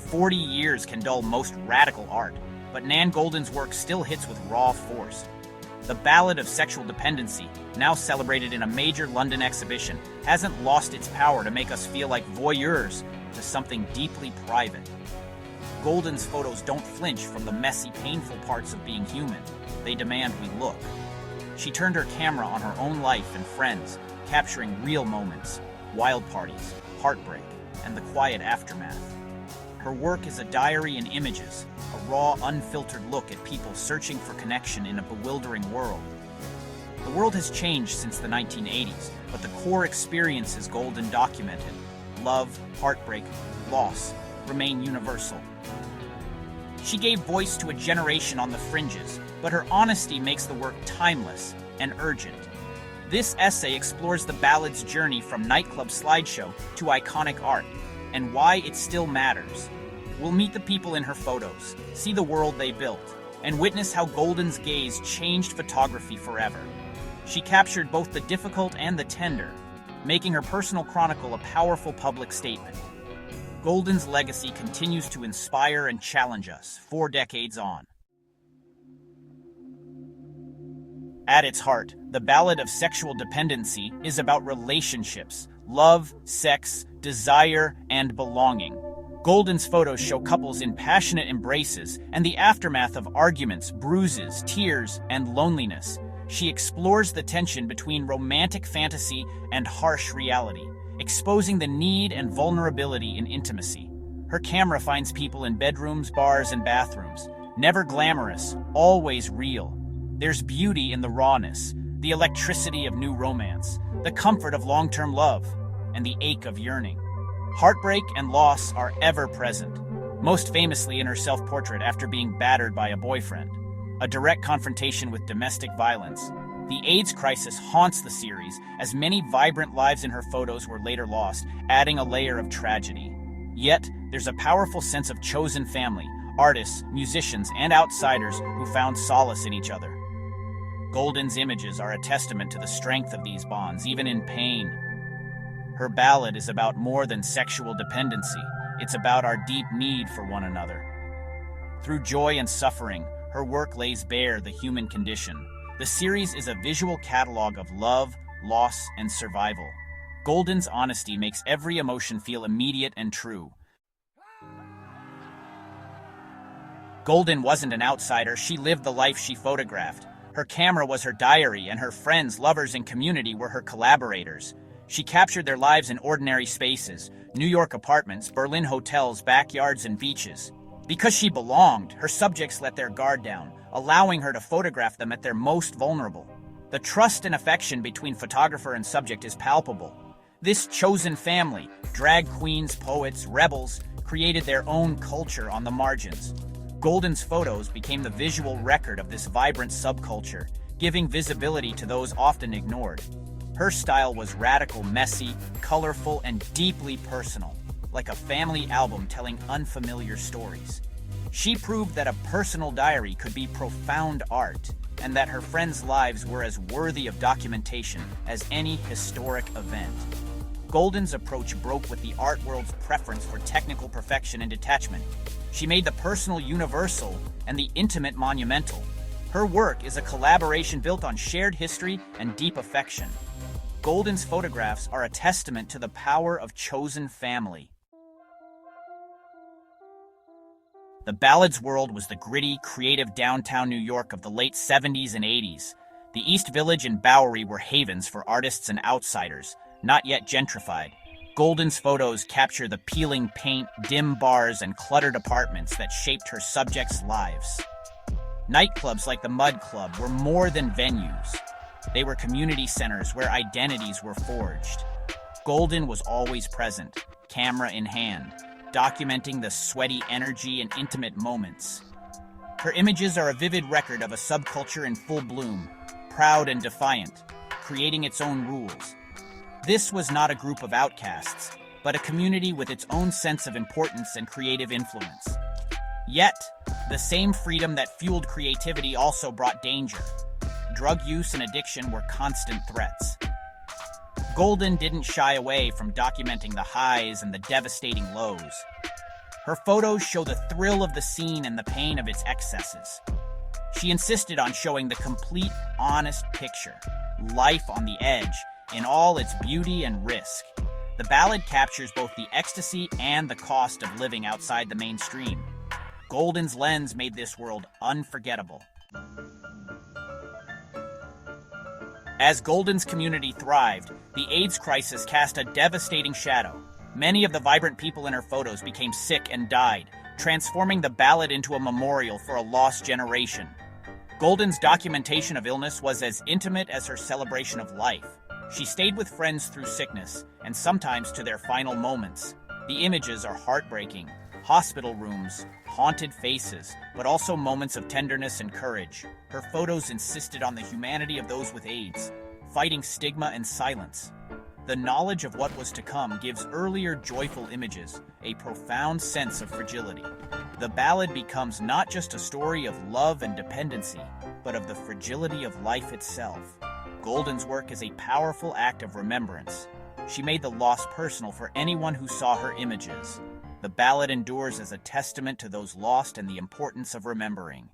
40 years can dull most radical art, but Nan Goldin's work still hits with raw force. The Ballad of Sexual Dependency, now celebrated in a major London exhibition, hasn't lost its power to make us feel like voyeurs to something deeply private. Goldin's photos don't flinch from the messy, painful parts of being human. They demand we look. She turned her camera on her own life and friends, capturing real moments, wild parties, heartbreak, and the quiet aftermath. Her work is a diary in images, a raw, unfiltered look at people searching for connection in a bewildering world. The world has changed since the 1980s, but the core experiences Goldin documented, love, heartbreak, loss, remain universal. She gave voice to a generation on the fringes, but her honesty makes the work timeless and urgent. This essay explores the ballad's journey from nightclub slideshow to iconic art, and why it still matters. We'll meet the people in her photos, see the world they built, and witness how Goldin's gaze changed photography forever. She captured both the difficult and the tender, making her personal chronicle a powerful public statement. Goldin's legacy continues to inspire and challenge us 4 decades on. At its heart, the Ballad of Sexual Dependency is about relationships, love, sex, desire, and belonging. Goldin's photos show couples in passionate embraces and the aftermath of arguments, bruises, tears, and loneliness. She explores the tension between romantic fantasy and harsh reality, exposing the need and vulnerability in intimacy. Her camera finds people in bedrooms, bars, and bathrooms. Never glamorous, always real. There's beauty in the rawness, the electricity of new romance, the comfort of long-term love, and the ache of yearning. Heartbreak and loss are ever present, most famously in her self-portrait after being battered by a boyfriend, a direct confrontation with domestic violence. The AIDS crisis haunts the series, as many vibrant lives in her photos were later lost, adding a layer of tragedy. Yet, there's a powerful sense of chosen family, artists, musicians, and outsiders who found solace in each other. Goldin's images are a testament to the strength of these bonds, even in pain. Her ballad is about more than sexual dependency. It's about our deep need for one another. Through joy and suffering, her work lays bare the human condition. The series is a visual catalog of love, loss, and survival. Goldin's honesty makes every emotion feel immediate and true. Goldin wasn't an outsider. She lived the life she photographed. Her camera was her diary, and her friends, lovers, and community were her collaborators. She captured their lives in ordinary spaces, New York apartments, Berlin hotels, backyards, and beaches. Because she belonged, her subjects let their guard down, allowing her to photograph them at their most vulnerable. The trust and affection between photographer and subject is palpable. This chosen family, drag queens, poets, rebels, created their own culture on the margins. Goldin's photos became the visual record of this vibrant subculture, giving visibility to those often ignored. Her style was radical, messy, colorful, and deeply personal, like a family album telling unfamiliar stories. She proved that a personal diary could be profound art, and that her friends' lives were as worthy of documentation as any historic event. Goldin's approach broke with the art world's preference for technical perfection and detachment. She made the personal universal and the intimate monumental. Her work is a collaboration built on shared history and deep affection. Goldin's photographs are a testament to the power of chosen family. The Ballad's world was the gritty, creative downtown New York of the late 70s and 80s. The East Village and Bowery were havens for artists and outsiders, not yet gentrified. Goldin's photos capture the peeling paint, dim bars, and cluttered apartments that shaped her subjects' lives. Nightclubs like the Mud Club were more than venues. They were community centers where identities were forged. Goldin was always present, camera in hand, documenting the sweaty energy and intimate moments. Her images are a vivid record of a subculture in full bloom, proud and defiant, creating its own rules. This was not a group of outcasts, but a community with its own sense of importance and creative influence. Yet, the same freedom that fueled creativity also brought danger. Drug use and addiction were constant threats. Goldin didn't shy away from documenting the highs and the devastating lows. Her photos show the thrill of the scene and the pain of its excesses. She insisted on showing the complete, honest picture, life on the edge, in all its beauty and risk. The ballad captures both the ecstasy and the cost of living outside the mainstream. Goldin's lens made this world unforgettable. As Goldin's community thrived, the AIDS crisis cast a devastating shadow. Many of the vibrant people in her photos became sick and died, transforming the ballad into a memorial for a lost generation. Goldin's documentation of illness was as intimate as her celebration of life. She stayed with friends through sickness, and sometimes to their final moments. The images are heartbreaking. Hospital rooms, haunted faces, but also moments of tenderness and courage. Her photos insisted on the humanity of those with AIDS, fighting stigma and silence. The knowledge of what was to come gives earlier joyful images a profound sense of fragility. The ballad becomes not just a story of love and dependency, but of the fragility of life itself. Goldin's work is a powerful act of remembrance. She made the loss personal for anyone who saw her images. The ballad endures as a testament to those lost and the importance of remembering.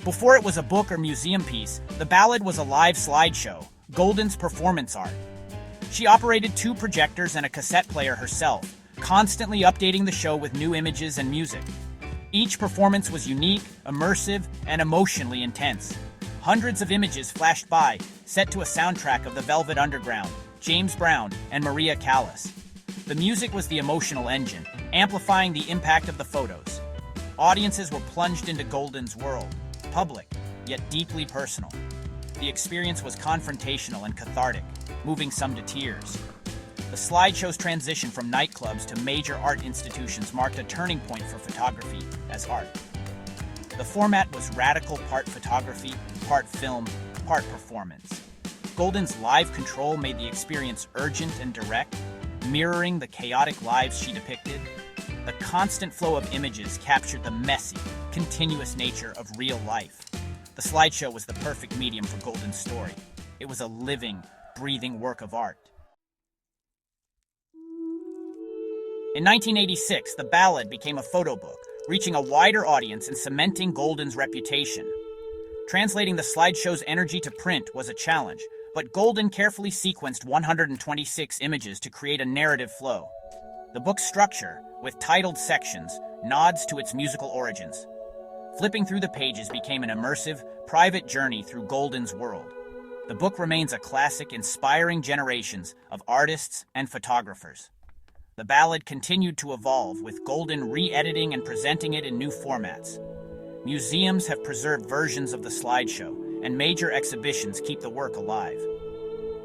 Before it was a book or museum piece, the ballad was a live slideshow, Goldin's performance art. She operated 2 projectors and a cassette player herself, constantly updating the show with new images and music. Each performance was unique, immersive, and emotionally intense. Hundreds of images flashed by, set to a soundtrack of the Velvet Underground, James Brown, and Maria Callas. The music was the emotional engine, amplifying the impact of the photos. Audiences were plunged into Goldin's world, public, yet deeply personal. The experience was confrontational and cathartic, moving some to tears. The slideshow's transition from nightclubs to major art institutions marked a turning point for photography as art. The format was radical, part photography, part film, part performance. Goldin's live control made the experience urgent and direct, mirroring the chaotic lives she depicted. The constant flow of images captured the messy, continuous nature of real life. The slideshow was the perfect medium for Goldin's story. It was a living, breathing work of art. In 1986, the ballad became a photo book, reaching a wider audience and cementing Goldin's reputation. Translating the slideshow's energy to print was a challenge, but Goldin carefully sequenced 126 images to create a narrative flow. The book's structure, with titled sections, nods to its musical origins. Flipping through the pages became an immersive, private journey through Goldin's world. The book remains a classic, inspiring generations of artists and photographers. The ballad continued to evolve, with Goldin re-editing and presenting it in new formats. Museums have preserved versions of the slideshow, and major exhibitions keep the work alive.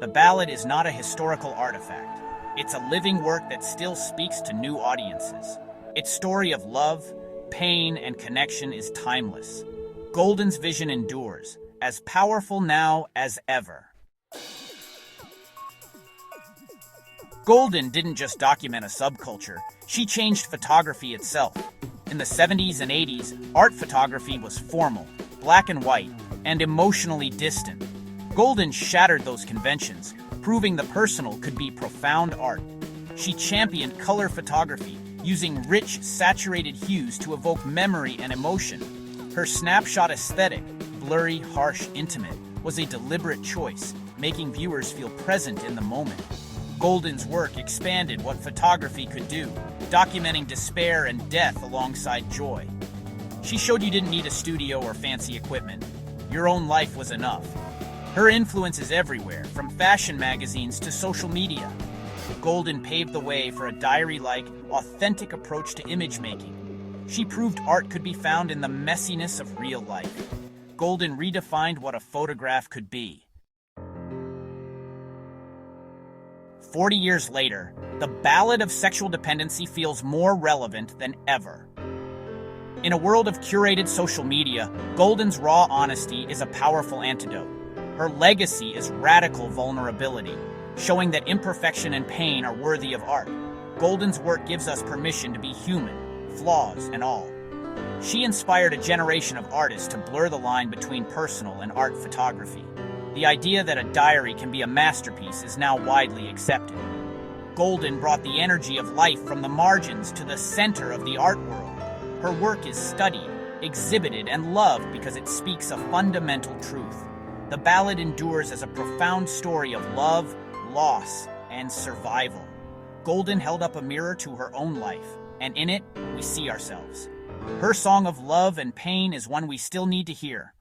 The ballad is not a historical artifact. It's a living work that still speaks to new audiences. Its story of love, pain, and connection is timeless. Goldin's vision endures, as powerful now as ever. Goldin didn't just document a subculture, she changed photography itself. In the 70s and 80s, art photography was formal, black and white, and emotionally distant. Goldin shattered those conventions, proving the personal could be profound art. She championed color photography, using rich, saturated hues to evoke memory and emotion. Her snapshot aesthetic, blurry, harsh, intimate, was a deliberate choice, making viewers feel present in the moment. Goldin's work expanded what photography could do, documenting despair and death alongside joy. She showed you didn't need a studio or fancy equipment. Your own life was enough. Her influence is everywhere, from fashion magazines to social media. Goldin paved the way for a diary-like, authentic approach to image-making. She proved art could be found in the messiness of real life. Goldin redefined what a photograph could be. 40 years later, the Ballad of Sexual Dependency feels more relevant than ever. In a world of curated social media, Goldin's raw honesty is a powerful antidote. Her legacy is radical vulnerability, showing that imperfection and pain are worthy of art. Goldin's work gives us permission to be human, flaws and all. She inspired a generation of artists to blur the line between personal and art photography. The idea that a diary can be a masterpiece is now widely accepted. Goldin brought the energy of life from the margins to the center of the art world. Her work is studied, exhibited, and loved because it speaks a fundamental truth. The ballad endures as a profound story of love, loss, and survival. Goldin held up a mirror to her own life, and in it, we see ourselves. Her song of love and pain is one we still need to hear,